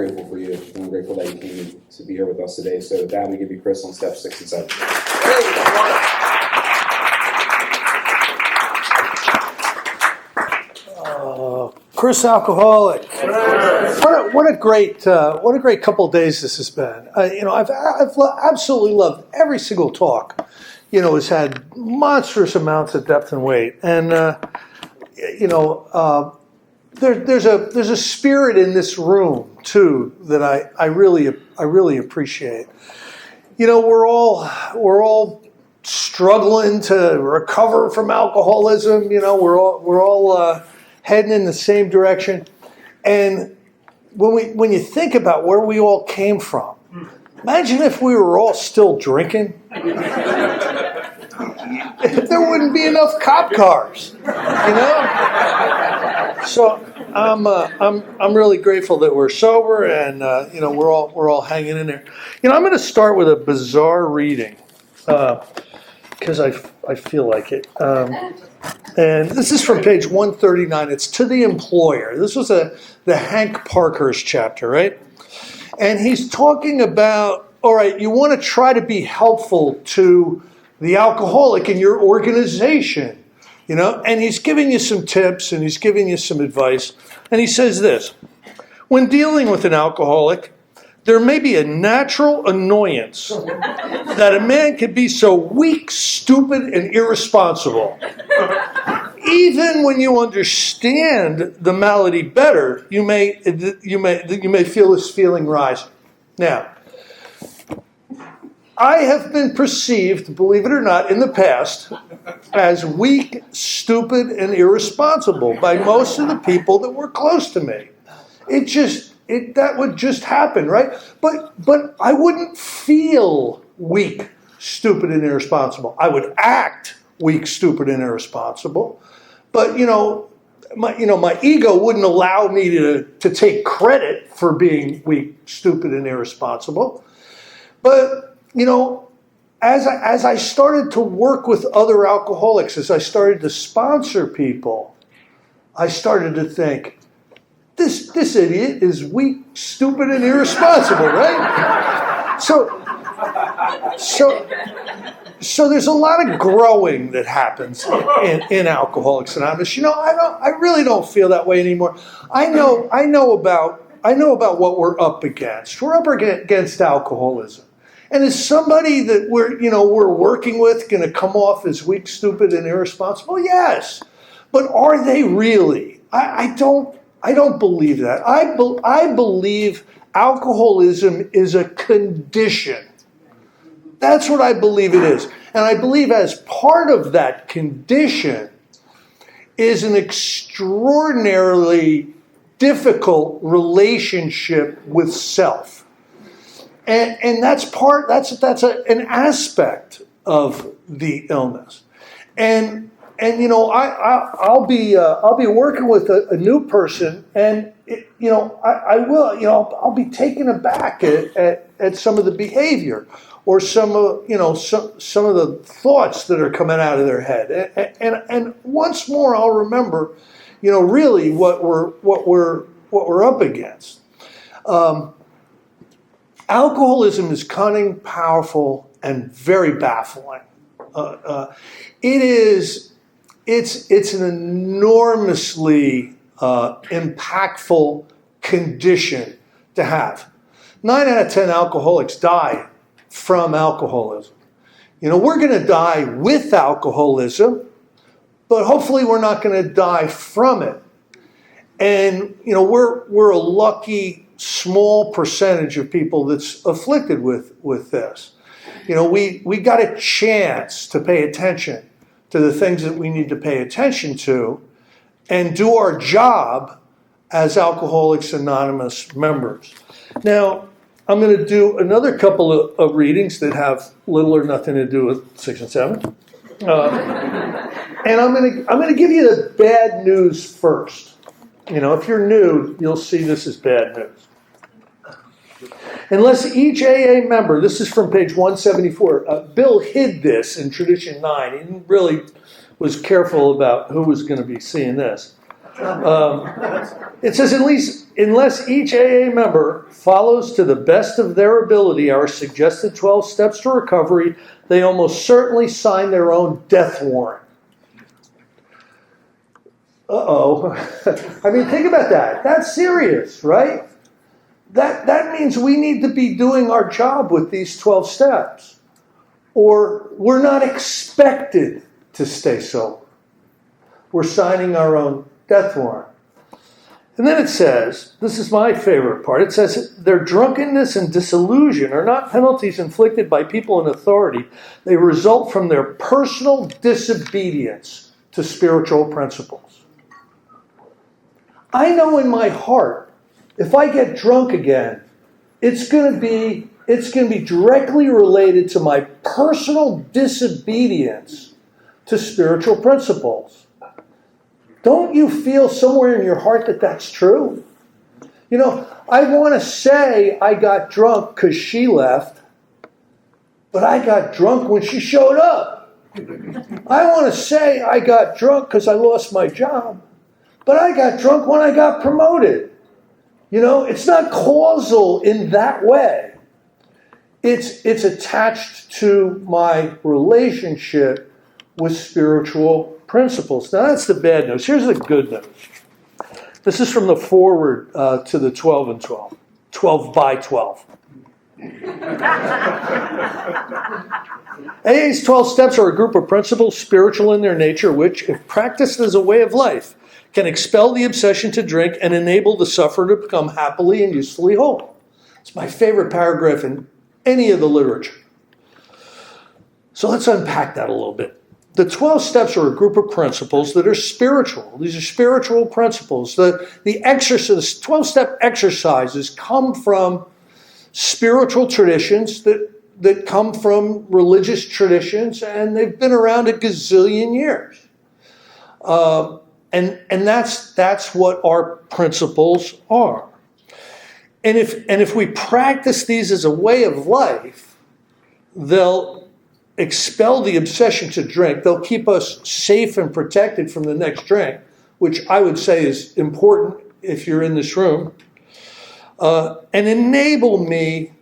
grateful for you, and I'm grateful that you came to be here with us today. So with that, we give you Chris on steps 6 and 7. Chris, alcoholic. What a great couple of days this has been. I've absolutely loved every single talk. Has had monstrous amounts of depth and weight, and there's a spirit in this room too that I really appreciate. We're all struggling to recover from alcoholism. We're all heading in the same direction. And when you think about where we all came from, imagine if we were all still drinking. There wouldn't be enough cop cars, So I'm really grateful that we're sober and we're all hanging in there. I'm going to start with a bizarre reading because I feel like it. And this is from page 139. It's to the employer. This was the Hank Parkhurst chapter, right? And he's talking about, all right, you want to try to be helpful to the alcoholic in your organization, and he's giving you some tips and he's giving you some advice. And he says this: when dealing with an alcoholic, there may be a natural annoyance that a man can be so weak, stupid, and irresponsible. Even when you understand the malady better, you may feel this feeling rise. Now, I have been perceived, believe it or not, in the past as weak, stupid, and irresponsible by most of the people that were close to me. That would just happen, right? But I wouldn't feel weak, stupid, and irresponsible. I would act weak, stupid, and irresponsible. But my ego wouldn't allow me to take credit for being weak, stupid, and irresponsible. But as I started to work with other alcoholics, as I started to sponsor people, I started to think, this idiot is weak, stupid, and irresponsible, right? So there's a lot of growing that happens in Alcoholics Anonymous. I really don't feel that way anymore. I know about what we're up against. We're up against alcoholism. And is somebody that we're working with going to come off as weak, stupid, and irresponsible? Yes. But are they really? I don't believe that. I believe alcoholism is a condition. That's what I believe it is. And I believe as part of that condition is an extraordinarily difficult relationship with self. And that's an aspect of the illness. And I'll be working with a new person, and I'll be taken aback at some of the behavior or some of the thoughts that are coming out of their head. And once more I'll remember, really what we're up against. Alcoholism is cunning, powerful, and very baffling. It's an enormously impactful condition to have. 9 out of 10 alcoholics die from alcoholism. We're going to die with alcoholism, but hopefully we're not going to die from it. And we're a lucky small percentage of people that's afflicted with this. We got a chance to pay attention to the things that we need to pay attention to and do our job as Alcoholics Anonymous members. Now, I'm going to do another couple of readings that have little or nothing to do with 6 and 7. And I'm going to give you the bad news first. If you're new, you'll see this is bad news. Unless each AA member, this is from page 174, Bill hid this in Tradition 9. He really was careful about who was going to be seeing this. It says, unless each AA member follows to the best of their ability our suggested 12 steps to recovery, they almost certainly sign their own death warrant. Uh-oh. I mean, think about that. That's serious, right? That means we need to be doing our job with these 12 steps, or we're not expected to stay sober. We're signing our own death warrant. And then it says, this is my favorite part, it says, their drunkenness and disillusion are not penalties inflicted by people in authority. They result from their personal disobedience to spiritual principles. I know in my heart, if I get drunk again, it's going to be directly related to my personal disobedience to spiritual principles. Don't you feel somewhere in your heart that that's true? You know, I want to say I got drunk because she left, but I got drunk when she showed up. I want to say I got drunk because I lost my job, but I got drunk when I got promoted. You know, it's not causal in that way. It's attached to my relationship with spiritual principles. Now that's the bad news. Here's the good news. This is from the foreword to the 12 and 12. 12 by 12. AA's 12 steps are a group of principles, spiritual in their nature, which, if practiced as a way of life, can expel the obsession to drink and enable the sufferer to become happily and usefully whole. It's my favorite paragraph in any of the literature. So let's unpack that a little bit. The 12 steps are a group of principles that are spiritual. These are spiritual principles. The 12-step exercises come from spiritual traditions that come from religious traditions, and they've been around a gazillion years. And that's what our principles are. And if we practice these as a way of life, they'll expel the obsession to drink. They'll keep us safe and protected from the next drink, which I would say is important if you're in this room, and enable me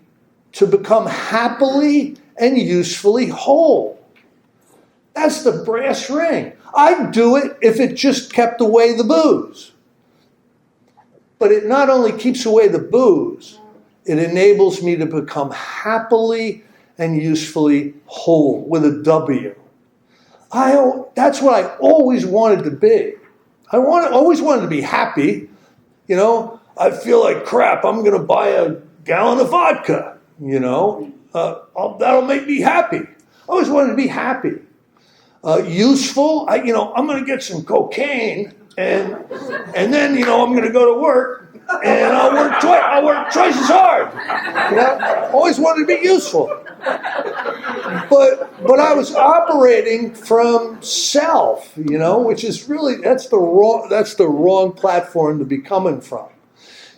to become happily and usefully whole. That's the brass ring. I'd do it if it just kept away the booze. But it not only keeps away the booze, it enables me to become happily and usefully whole with a W. That's what I always wanted to be. Always wanted to be happy. You know, I feel like crap. I'm going to buy a gallon of vodka. You know, that'll make me happy. I always wanted to be happy. Useful. I'm going to get some cocaine, and then I'm going to go to work, and I'll work twice as hard. Always wanted to be useful. But I was operating from self, which is really that's the wrong platform to be coming from.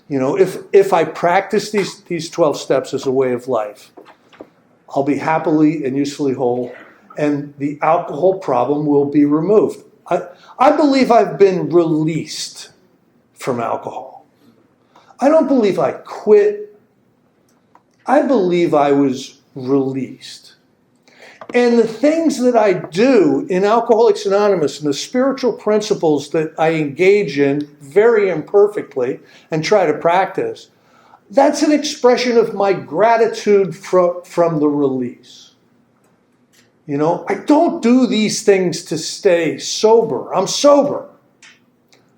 If I practice these 12 steps as a way of life, I'll be happily and usefully whole, and the alcohol problem will be removed. I believe I've been released from alcohol. I don't believe I quit. I believe I was released. And the things that I do in Alcoholics Anonymous and the spiritual principles that I engage in very imperfectly and try to practice, that's an expression of my gratitude from the release. I don't do these things to stay sober. I'm sober.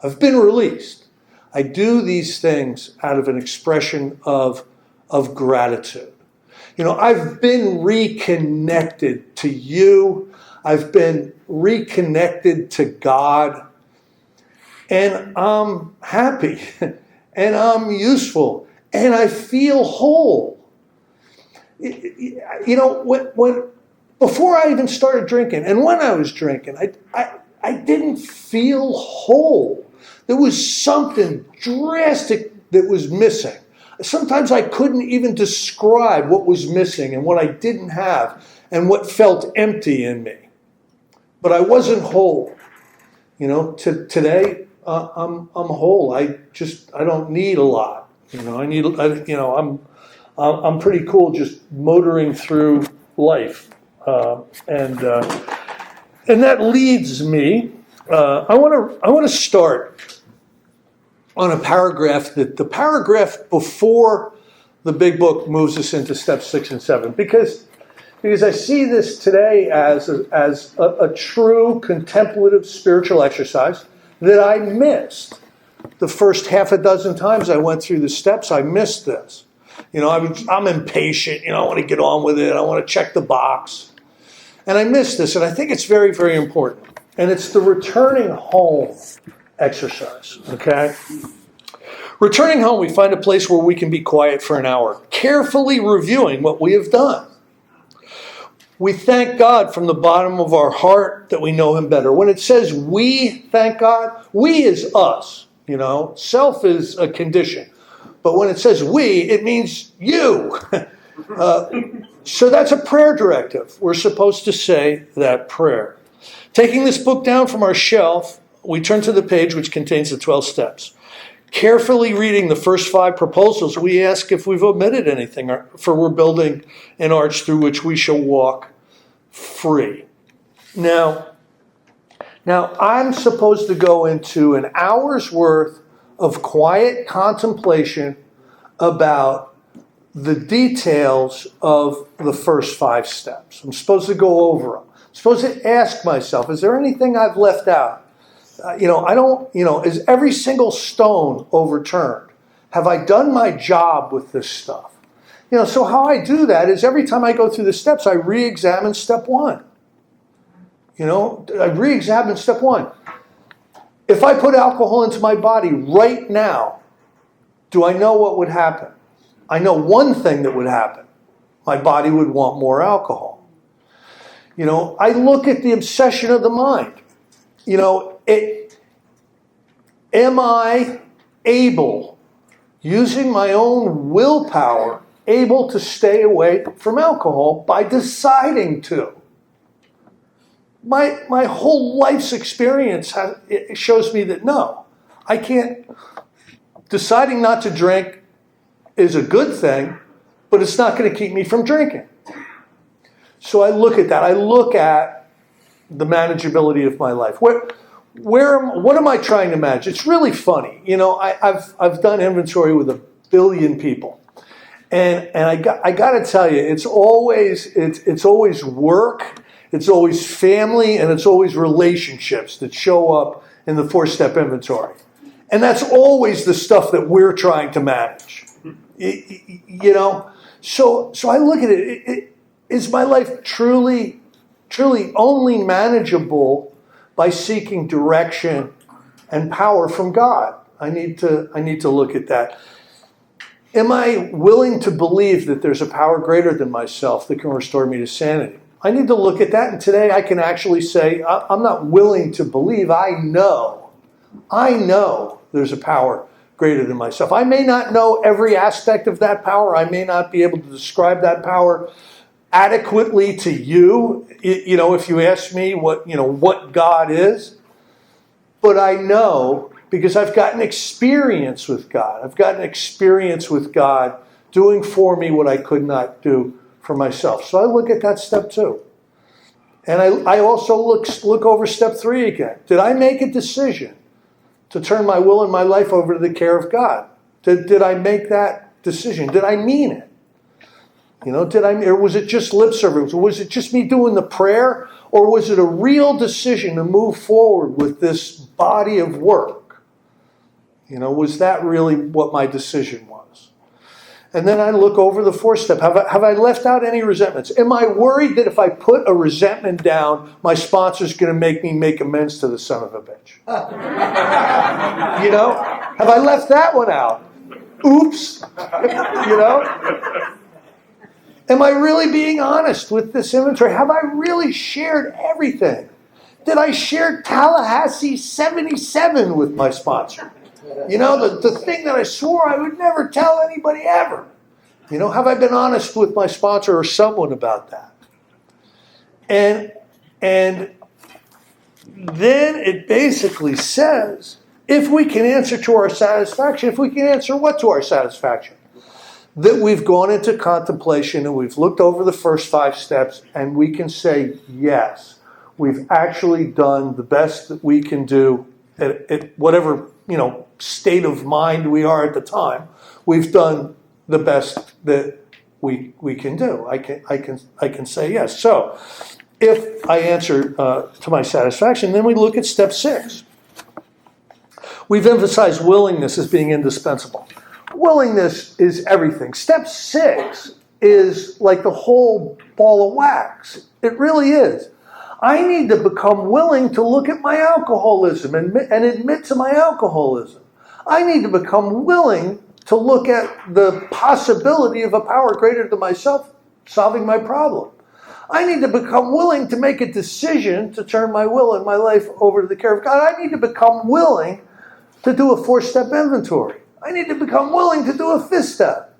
I've been released. I do these things out of an expression of gratitude. I've been reconnected to you. I've been reconnected to God. And I'm happy. And I'm useful. And I feel whole. Before I even started drinking, and when I was drinking, I didn't feel whole. There was something drastic that was missing. Sometimes I couldn't even describe what was missing and what I didn't have and what felt empty in me. But I wasn't whole. Today, I'm whole. I don't need a lot. I'm pretty cool just motoring through life, and that leads me. I want to start on a paragraph the paragraph before the big book moves us into steps 6 and 7, because I see this today as a true contemplative spiritual exercise that I missed the first half a dozen times I went through the steps. I missed this. I'm impatient. I want to get on with it. I want to check the box. And I missed this, and I think it's very, very important. And it's the returning home exercise, okay? Returning home, we find a place where we can be quiet for an hour, carefully reviewing what we have done. We thank God from the bottom of our heart that we know him better. When it says we thank God, we is us, Self is a condition. But when it says we, it means you. So that's a prayer directive. We're supposed to say that prayer. Taking this book down from our shelf, we turn to the page which contains the 12 steps. Carefully reading the first 5 proposals, we ask if we've omitted anything, for we're building an arch through which we shall walk free. Now I'm supposed to go into an hour's worth of quiet contemplation about the details of the first 5 steps. I'm supposed to go over them. I'm supposed to ask myself, is there anything I've left out? Is every single stone overturned? Have I done my job with this stuff? So how I do that is every time I go through the steps, I re-examine step 1. I re-examine step 1. If I put alcohol into my body right now, do I know what would happen? I know one thing that would happen. My body would want more alcohol. I look at the obsession of the mind. Am I able, using my own willpower, able to stay away from alcohol by deciding to? My whole life's experience it shows me that no, I can't. Deciding not to drink is a good thing, but it's not going to keep me from drinking. So I look at that. I look at the manageability of my life. What am I trying to manage? It's really funny. I've done inventory with 1 billion people. And I got to tell you, it's always work, it's always family, and it's always relationships that show up in the 4-step inventory. And that's always the stuff that we're trying to manage. So I look at it. Is my life truly only manageable by seeking direction and power from God? I need to look at that. Am I willing to believe that there's a power greater than myself that can restore me to sanity? I need to look at that, and today I can actually say, I'm not willing to believe. I know there's a power greater than myself. I may not know every aspect of that power. I may not be able to describe that power adequately to you, if you ask me what God is. But I know, because I've gotten experience with God. I've gotten experience with God doing for me what I could not do for myself. So I look at that step 2. And I also look over step 3 again. Did I make a decision to turn my will and my life over to the care of God? Did I make that decision? Did I mean it? Or was it just lip service? Was it just me doing the prayer? Or was it a real decision to move forward with this body of work? Was that really what my decision was? And then I look over the 4th step. Have I left out any resentments? Am I worried that if I put a resentment down, my sponsor's going to make me make amends to the son of a bitch? Have I left that one out? Oops. Am I really being honest with this inventory? Have I really shared everything? Did I share Tallahassee 77 with my sponsor? The thing that I swore I would never tell anybody ever. Have I been honest with my sponsor or someone about that? And then it basically says, if we can answer to our satisfaction, if we can answer what to our satisfaction? That we've gone into contemplation and we've looked over the first 5 steps and we can say, yes, we've actually done the best that we can do at whatever, state of mind we are at the time. We've done the best that we can do. I can say yes. So if I answer to my satisfaction, then we look at step 6. We've emphasized willingness as being indispensable. Willingness is everything. Step 6 is like the whole ball of wax. It really is. I need to become willing to look at my alcoholism and admit to my alcoholism. I need to become willing to look at the possibility of a power greater than myself solving my problem. I need to become willing to make a decision to turn my will and my life over to the care of God. I need to become willing to do a 4-step inventory. I need to become willing to do a 5th step.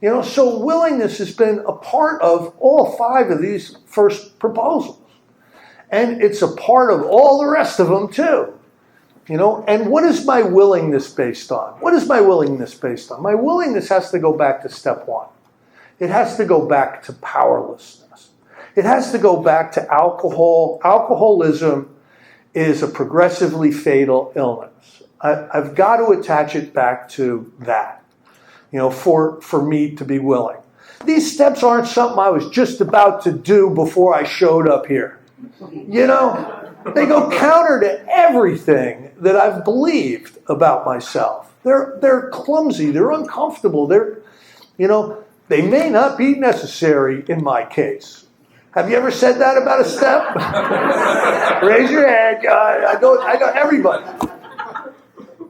So willingness has been a part of all 5 of these first proposals. And it's a part of all the rest of them too. And what is my willingness based on? What is my willingness based on? My willingness has to go back to step 1. It has to go back to powerlessness. It has to go back to alcohol. Alcoholism is a progressively fatal illness. I've got to attach it back to that, for me to be willing. These steps aren't something I was just about to do before I showed up here. They go counter to everything that I've believed about myself. They're clumsy. They're uncomfortable. They may not be necessary in my case. Have you ever said that about a step? Raise your hand. I know everybody.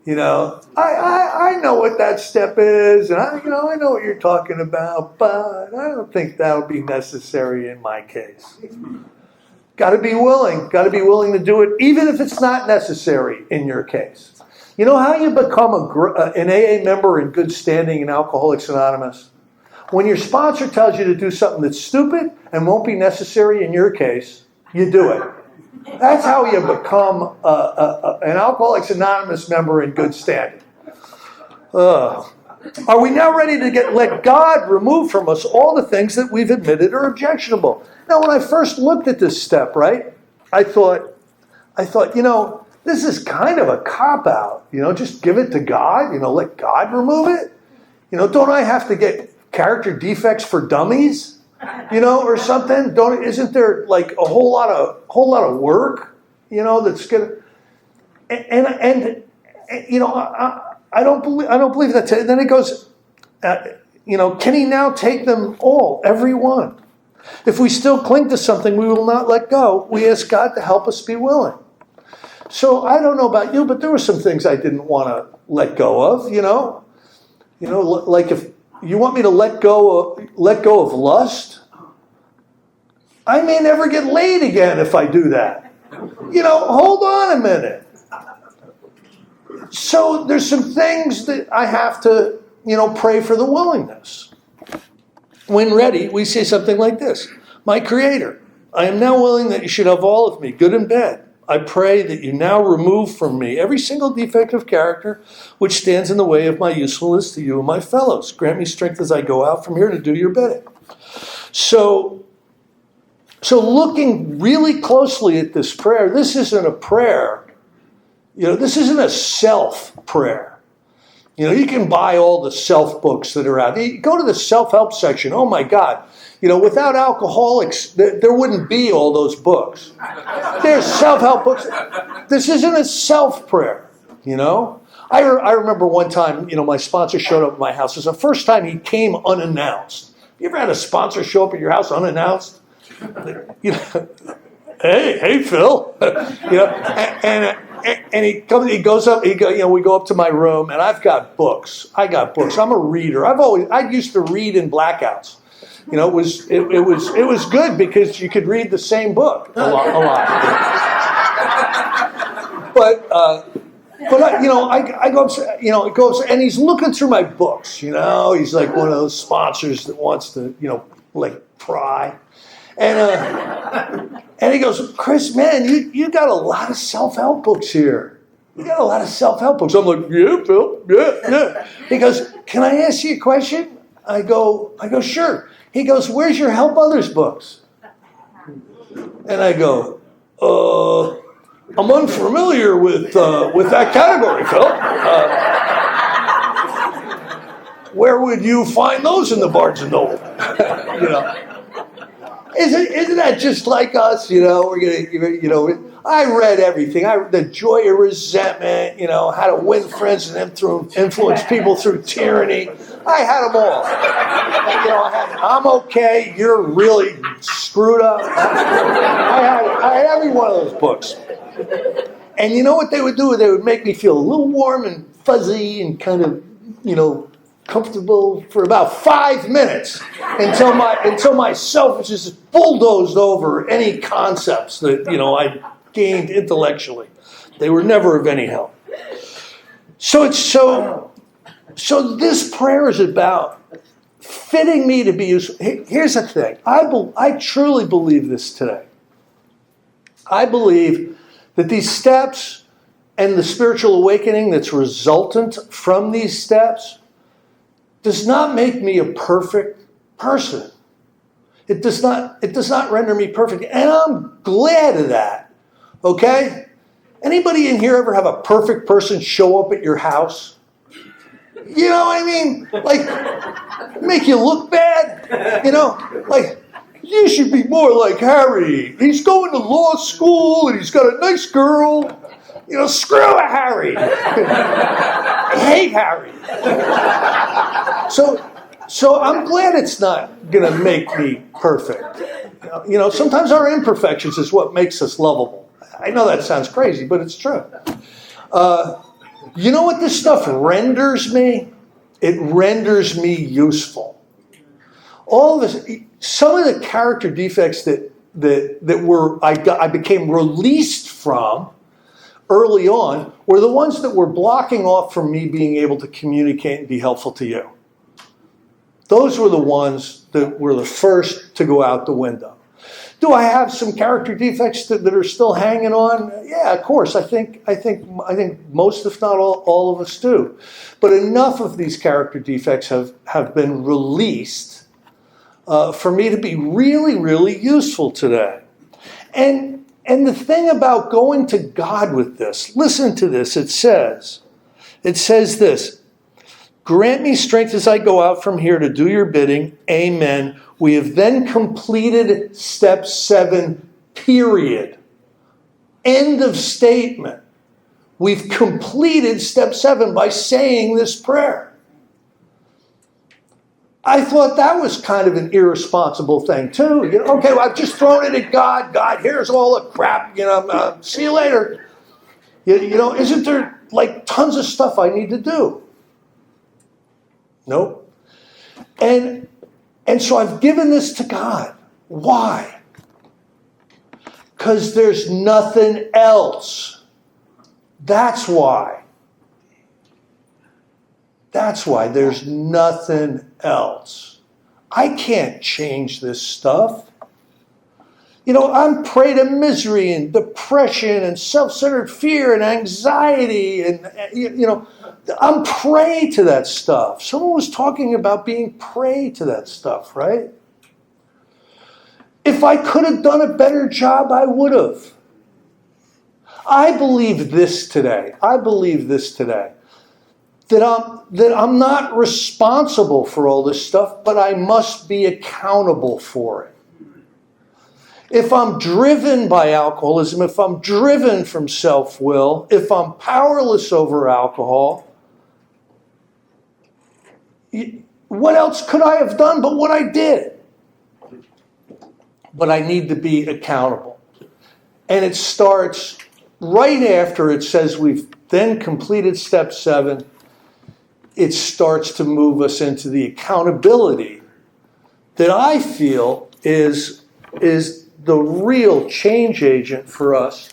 I know what that step is, and I know what you're talking about, but I don't think that'll be necessary in my case. Got to be willing to do it, even if it's not necessary in your case. You know how you become an AA member in good standing in Alcoholics Anonymous? When your sponsor tells you to do something that's stupid and won't be necessary in your case, you do it. That's how you become an Alcoholics Anonymous member in good standing. Are we now ready to let God remove from us all the things that we've admitted are objectionable? Now, when I first looked at this step, right, I thought, this is kind of a cop-out. Just give it to God. Let God remove it. Don't I have to get character defects for dummies? Or something? Isn't there like a whole lot of work? That's gonna and I don't believe that. Then it goes, can he now take them all, every one? If we still cling to something we will not let go, we ask God to help us be willing. So I don't know about you, but there were some things I didn't want to let go of. Like if you want me to let go of lust, I may never get laid again if I do that. Hold on a minute. So there's some things that I have to, pray for the willingness. When ready, we say something like this. My Creator, I am now willing that you should have all of me, good and bad. I pray that you now remove from me every single defect of character which stands in the way of my usefulness to you and my fellows. Grant me strength as I go out from here to do your bidding. So looking really closely at this prayer, this isn't a prayer. This isn't a self prayer. You can buy all the self books that are out. You go to the self-help section. Oh my God. Without alcoholics, there wouldn't be all those books. There's self-help books. This isn't a self prayer. I remember one time, my sponsor showed up at my house. It was the first time he came unannounced. You ever had a sponsor show up at your house unannounced? Hey, Phil. And he goes up. We go up to my room, and I've got books. I'm a reader. I used to read in blackouts. It was good because you could read the same book a lot. But I go up. It goes, and he's looking through my books. He's like one of those sponsors that wants to, pry. And he goes, Chris, man, you got a lot of self-help books here. you got a lot of self-help books. I'm like, yeah, Phil, yeah. He goes, can I ask you a question? I go, sure. He goes, where's your help others books? And I go, I'm unfamiliar with that category, Phil. Where would you find those in the Barnes and Noble? Isn't that just like us? We're gonna, I read everything. The Joy of Resentment, how to win friends and influence people through tyranny. I had them all. I'm okay. You're really screwed up. I had every one of those books. And you know what they would do? They would make me feel a little warm and fuzzy and kind of, comfortable for about 5 minutes until my selfishness bulldozed over any concepts that I gained intellectually. They were never of any help. So this prayer is about fitting me to be useful. Here's the thing. I truly believe this today. I believe that these steps and the spiritual awakening that's resultant from these steps does not make me a perfect person. It does not render me perfect. And I'm glad of that. Okay? Anybody in here ever have a perfect person show up at your house? You know what I mean? Like, make you look bad? Like, you should be more like Harry. He's going to law school and he's got a nice girl. Screw Harry. I hate Harry. So I'm glad it's not going to make me perfect. Sometimes our imperfections is what makes us lovable. I know that sounds crazy, but it's true. You know what this stuff renders me? It renders me useful. All of this, some of the character defects that I became released from early on were the ones that were blocking off from me being able to communicate and be helpful to you. Those were the ones that were the first to go out the window. Do I have some character defects that are still hanging on? Yeah, of course. I think most, if not all of us do. But enough of these character defects have been released for me to be really, really useful today. And the thing about going to God with this, listen to this. It says this: grant me strength as I go out from here to do your bidding. Amen. We have then completed step 7, period. End of statement. We've completed step 7 by saying this prayer. I thought that was kind of an irresponsible thing too. Okay, well, I've just thrown it at God. God, here's all the crap. See you later. Isn't there like tons of stuff I need to do? Nope. And so I've given this to God. Why? Because there's nothing else. That's why. That's why there's nothing else. I can't change this stuff. I'm prey to misery and depression and self-centered fear and anxiety and, I'm prey to that stuff. Someone was talking about being prey to that stuff, right? If I could have done a better job, I would have. I believe this today. That I'm not responsible for all this stuff, but I must be accountable for it. If I'm driven by alcoholism, if I'm driven from self-will, if I'm powerless over alcohol, what else could I have done but what I did? But I need to be accountable. And it starts right after it says we've then completed step 7. It starts to move us into the accountability that I feel is the real change agent for us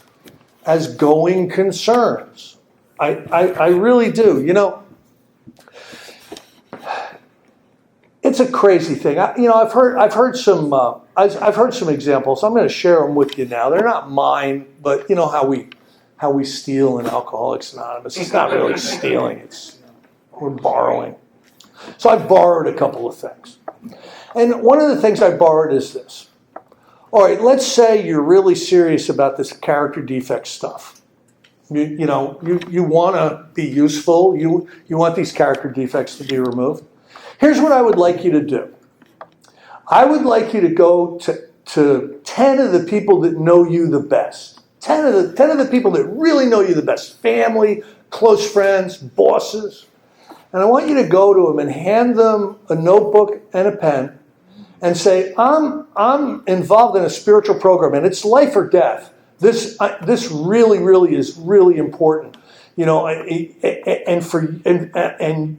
as going concerns. I really do. It's a crazy thing. I've heard some examples. I'm going to share them with you now. They're not mine, but how how we steal in Alcoholics Anonymous. It's not really stealing, we're borrowing. So I borrowed a couple of things. And one of the things I borrowed is this. All right, let's say you're really serious about this character defect stuff. You want to be useful. You want these character defects to be removed. Here's what I would like you to do. I would like you to go to 10 of the people that know you the best. 10 of the people that really know you the best. Family, close friends, bosses. And I want you to go to them and hand them a notebook and a pen and say, I'm involved in a spiritual program and it's life or death. This really, really is really important. And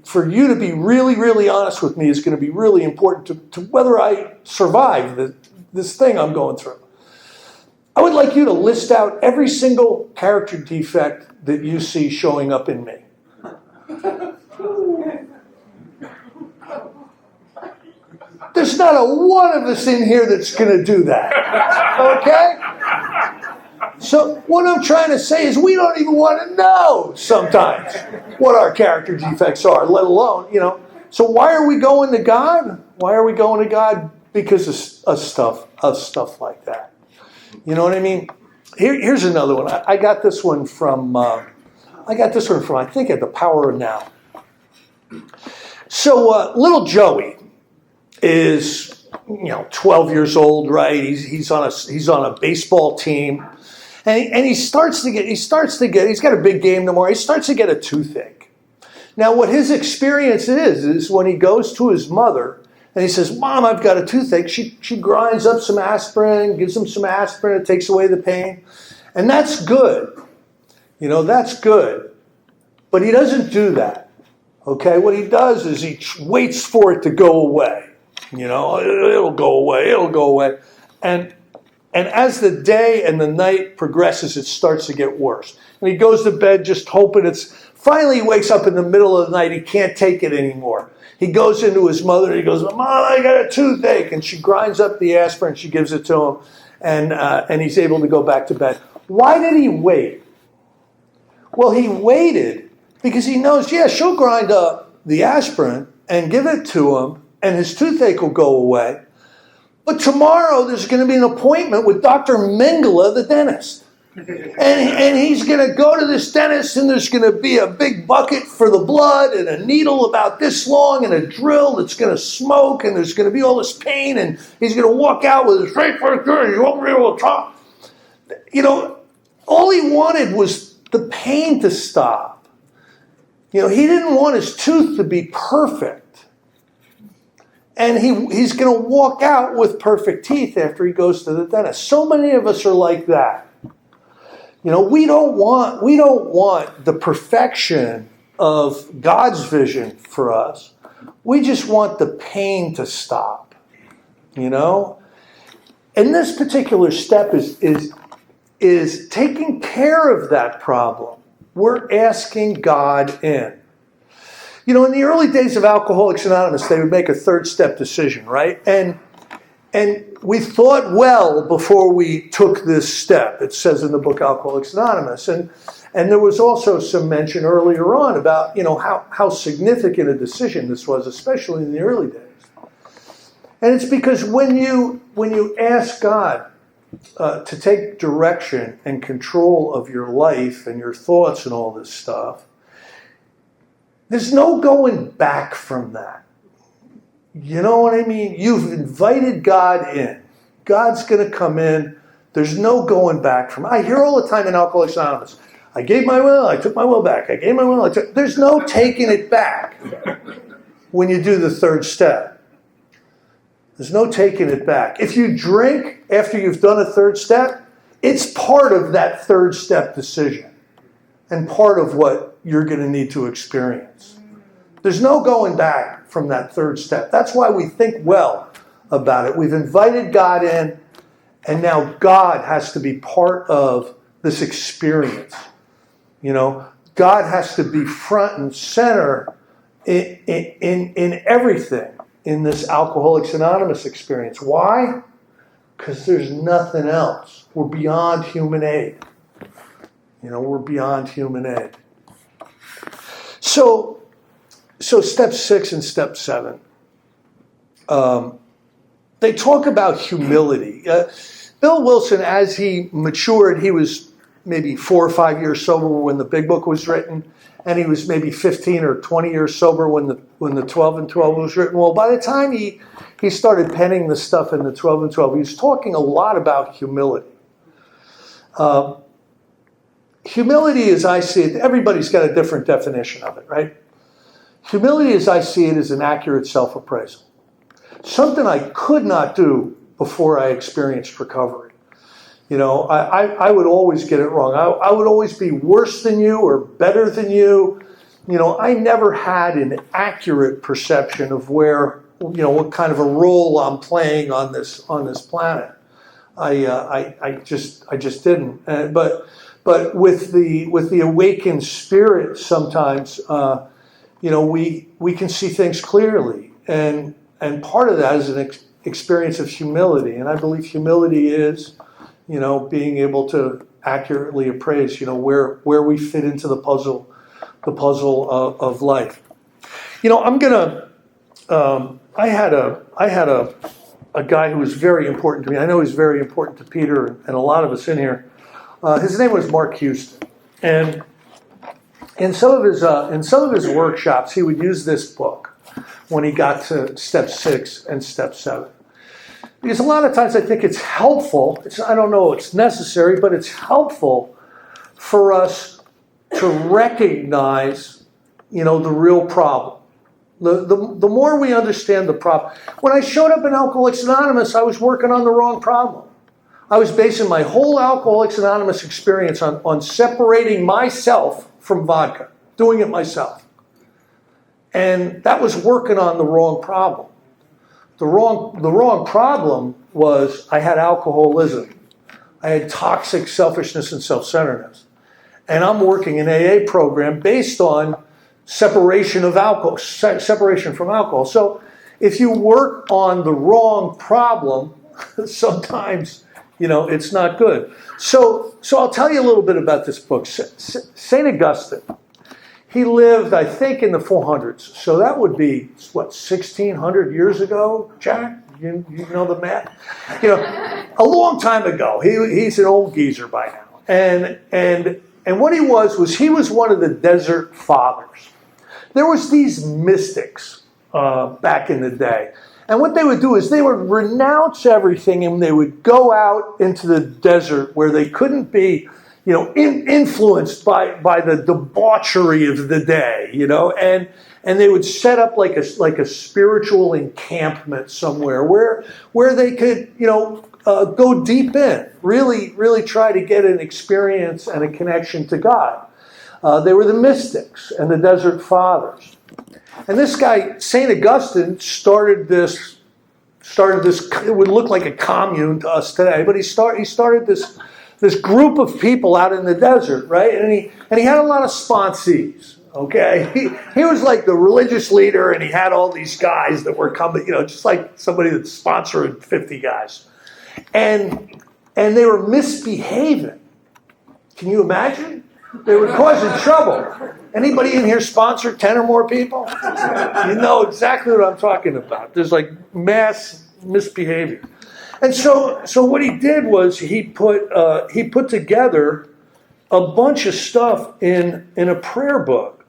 for you to be really, really honest with me is going to be really important to whether I survive this thing I'm going through. I would like you to list out every single character defect that you see showing up in me. There's not a one of us in here that's going to do that. Okay? So what I'm trying to say is we don't even want to know sometimes what our character defects are, let alone, So why are we going to God? Why are we going to God? Because of stuff like that. You know what I mean? Here's another one. I got this one from I think at The Power of Now. So little Joey is 12 years old, right? He's on a baseball team, and he's got a big game tomorrow. He starts to get a toothache. Now, what his experience is when he goes to his mother and he says, "Mom, I've got a toothache." She grinds up some aspirin, gives him some aspirin, it takes away the pain, and that's good. That's good. But he doesn't do that. Okay, what he does is he waits for it to go away. It'll go away. And as the day and the night progresses, it starts to get worse. And he goes to bed just hoping finally he wakes up in the middle of the night, he can't take it anymore. He goes into his mother and he goes, "Mom, I got a toothache." And she grinds up the aspirin, she gives it to him, and he's able to go back to bed. Why did he wait? Well, he waited because he knows, she'll grind up the aspirin and give it to him, and his toothache will go away. But tomorrow there's going to be an appointment with Dr. Mengele, the dentist. And he's going to go to this dentist, and there's going to be a big bucket for the blood and a needle about this long and a drill that's going to smoke, and there's going to be all this pain, and he's going to walk out with his face like this, and he won't be able to talk. All he wanted was the pain to stop. He didn't want his tooth to be perfect. And he's going to walk out with perfect teeth after he goes to the dentist. So many of us are like that. We don't want the perfection of God's vision for us. We just want the pain to stop. And this particular step is taking care of that problem. We're asking God in. In the early days of Alcoholics Anonymous, they would make a third step decision, right? And we thought well before we took this step. It says in the book Alcoholics Anonymous. And there was also some mention earlier on about, how significant a decision this was, especially in the early days. And it's because when you ask God to take direction and control of your life and your thoughts and all this stuff, there's no going back from that. You know what I mean? You've invited God in. God's going to come in. There's no going back from it. I hear all the time in Alcoholics Anonymous, I gave my will, I took my will back. I gave my will, There's no taking it back when you do the third step. There's no taking it back. If you drink after you've done a third step, it's part of that third step decision and part of what you're going to need to experience. There's no going back from that third step. That's why we think well about it. We've invited God in, and now God has to be part of this experience. God has to be front and center in everything in this Alcoholics Anonymous experience. Why? Because there's nothing else. We're beyond human aid. We're beyond human aid. So step 6 and step 7, they talk about humility. Bill Wilson, as he matured, he was maybe 4 or 5 years sober when the Big Book was written, and he was maybe 15 or 20 years sober when the 12 and 12 was written. Well, by the time he started penning the stuff in the 12 and 12, he was talking a lot about humility. Humility, as I see it, everybody's got a different definition of it, right? Humility, as I see it, is an accurate self-appraisal. Something I could not do before I experienced recovery. I would always get it wrong. I would always be worse than you or better than you. I never had an accurate perception of where, what kind of a role I'm playing on this planet. I just didn't. But with the awakened spirit, sometimes, we can see things clearly, and part of that is an experience of humility. And I believe humility is, being able to accurately appraise, where we fit into the puzzle of life. I'm gonna. I had a guy who was very important to me. I know he's very important to Peter and a lot of us in here. His name was Mark Houston, and in some of his workshops, he would use this book when he got to step 6 and step 7. Because a lot of times I think it's helpful. I don't know it's necessary, but it's helpful for us to recognize, the real problem. The more we understand the problem. When I showed up in Alcoholics Anonymous, I was working on the wrong problem. I was basing my whole Alcoholics Anonymous experience on separating myself from vodka, doing it myself. And that was working on the wrong problem. The wrong problem was I had alcoholism. I had toxic selfishness and self-centeredness. And I'm working an AA program based on separation from alcohol. So if you work on the wrong problem, sometimes, it's not good. So I'll tell you a little bit about this book. St. Augustine, he lived, I think, in the 400s. So that would be, 1,600 years ago, Jack? You know the math? A long time ago. He's an old geezer by now. And what he was one of the desert fathers. There was these mystics back in the day. And what they would do is they would renounce everything and they would go out into the desert where they couldn't be, influenced by the debauchery of the day, and they would set up like a spiritual encampment somewhere where they could, go deep in, really try to get an experience and a connection to God. They were the mystics and the desert fathers. And this guy, St. Augustine, started this, it would look like a commune to us today, but he started this group of people out in the desert, right? And he had a lot of sponsees, okay? He was like the religious leader, and he had all these guys that were coming, just like somebody that's sponsoring 50 guys. And they were misbehaving. Can you imagine? They were causing trouble. Anybody in here sponsor 10 or more people? You know exactly what I'm talking about. There's like mass misbehavior. And so what he did was he put together a bunch of stuff in a prayer book.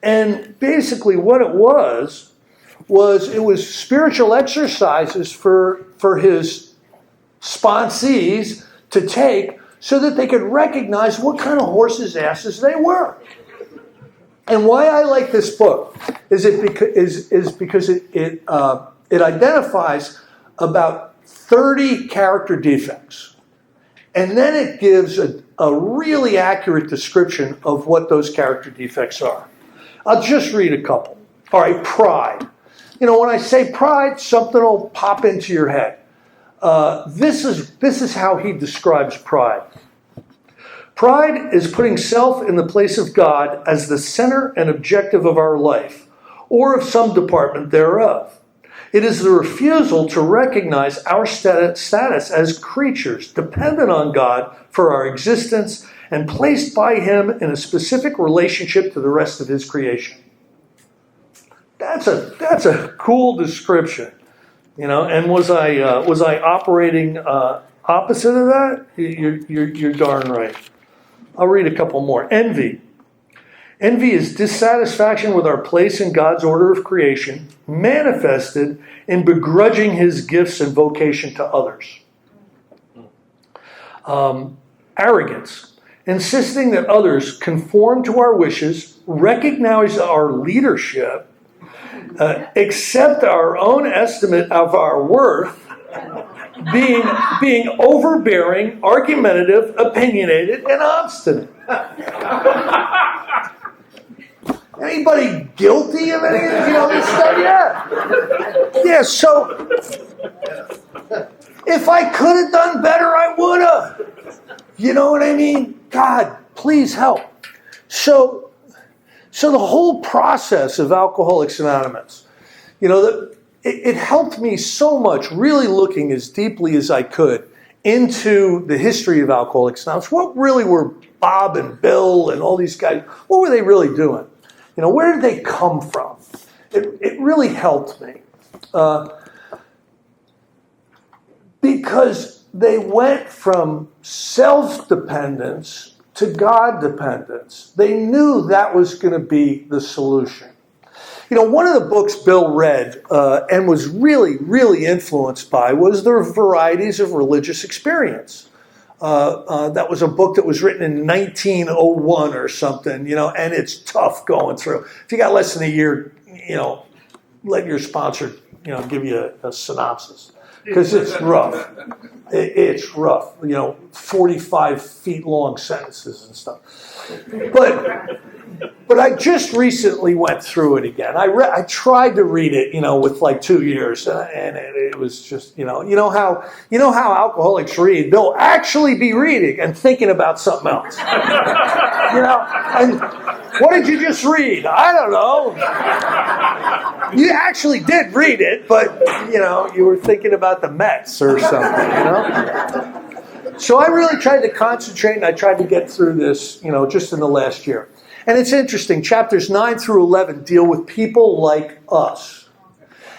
And basically what it was spiritual exercises for his sponsees to take so that they could recognize what kind of horses' asses they were. And why I like this book is because it identifies about 30 character defects. And then it gives a really accurate description of what those character defects are. I'll just read a couple. All right, pride. When I say pride, something will pop into your head. This is how he describes pride. Pride is putting self in the place of God as the center and objective of our life, or of some department thereof. It is the refusal to recognize our status as creatures dependent on God for our existence and placed by him in a specific relationship to the rest of his creation. That's a cool description, And was I operating opposite of that? You're darn right. I'll read a couple more. Envy. Envy is dissatisfaction with our place in God's order of creation, manifested in begrudging his gifts and vocation to others. Arrogance. Insisting that others conform to our wishes, recognize our leadership, accept our own estimate of our worth, being overbearing, argumentative, opinionated, and obstinate. Anybody guilty of any of this stuff? Yeah, so if I could have done better, I would have. You know what I mean? God, please help. So the whole process of Alcoholics Anonymous, it helped me so much, really looking as deeply as I could into the history of Alcoholics Anonymous. What really were Bob and Bill and all these guys, what were they really doing? Where did they come from? It really helped me. Because they went from self-dependence to God-dependence. They knew that was going to be the solution. One of the books Bill read and was really, really influenced by was The Varieties of Religious Experience. That was a book that was written in 1901 or something, and it's tough going through. If you got less than a year, let your sponsor, give you a synopsis. Because it's rough. It's rough. 45 feet long sentences and stuff. But I just recently went through it again. I tried to read it, with like 2 years, and it was just, you know how alcoholics read. They'll actually be reading and thinking about something else. And what did you just read? I don't know. You actually did read it, but you were thinking about the Mets or something. So I really tried to concentrate, and I tried to get through this, just in the last year. And it's interesting. Chapters 9 through 11 deal with people like us.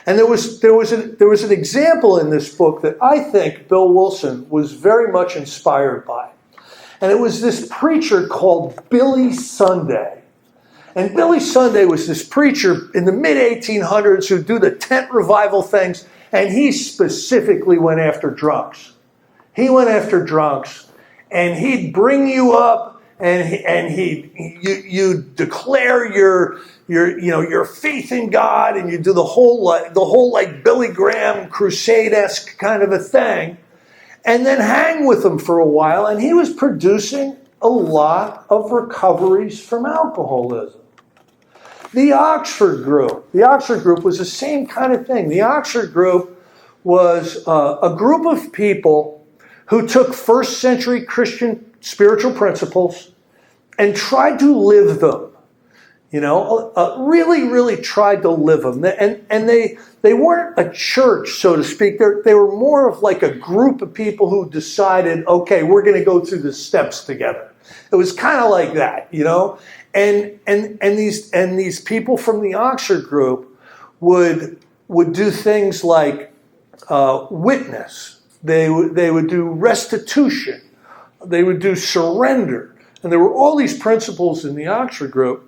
And there was an example in this book that I think Bill Wilson was very much inspired by. And it was this preacher called Billy Sunday. And Billy Sunday was this preacher in the mid-1800s who'd do the tent revival things, and he specifically went after drunks. He went after drunks, and he'd bring you up, and you declare your faith in God, and you do the whole Billy Graham crusade-esque kind of a thing, and then hang with him for a while, and he was producing a lot of recoveries from alcoholism. The Oxford Group was the same kind of thing. The Oxford Group was a group of people who took first century Christian spiritual principles and tried to live them. Really, really tried to live them. And they weren't a church, so to speak. They were more of like a group of people who decided, okay, we're going to go through the steps together. It was kind of like that, And these people from the Oxford Group would do things like witness. They would do restitution. They would do surrender. And there were all these principles in the Oxford Group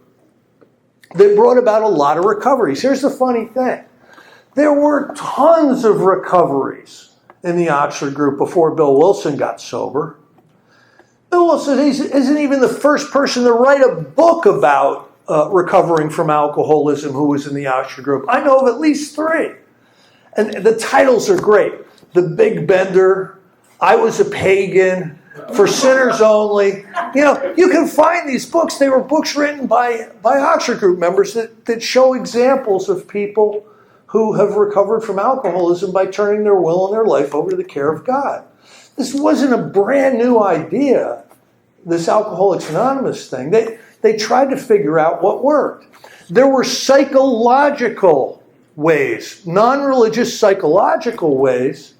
that brought about a lot of recoveries. Here's the funny thing. There were tons of recoveries in the Oxford Group before Bill Wilson got sober. Bill Wilson isn't even the first person to write a book about recovering from alcoholism who was in the Oxford Group. I know of at least 3. And the titles are great. The Big Bender, I Was a Pagan, For Sinners Only. You can find these books. They were books written by Oxford Group members that show examples of people who have recovered from alcoholism by turning their will and their life over to the care of God. This wasn't a brand new idea, this Alcoholics Anonymous thing. They tried to figure out what worked. There were psychological ways, non-religious psychological ways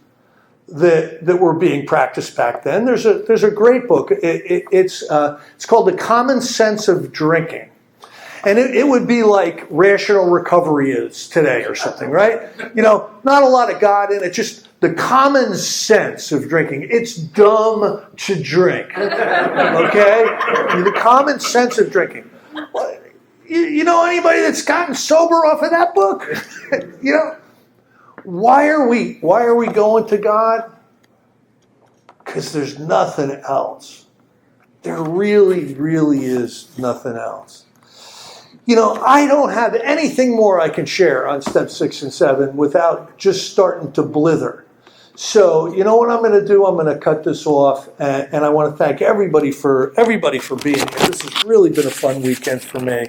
that were being practiced back then. There's a great book. It's called The Common Sense of Drinking. And it would be like rational recovery is today or something, right? Not a lot of God in it, just the common sense of drinking. It's dumb to drink, okay? The common sense of drinking. You know anybody that's gotten sober off of that book? Why are we going to God? Because there's nothing else. There really, really is nothing else. I don't have anything more I can share on step 6 and 7 without just starting to blither. So, you know what I'm going to do? I'm going to cut this off, and I want to thank everybody for being here. This has really been a fun weekend for me.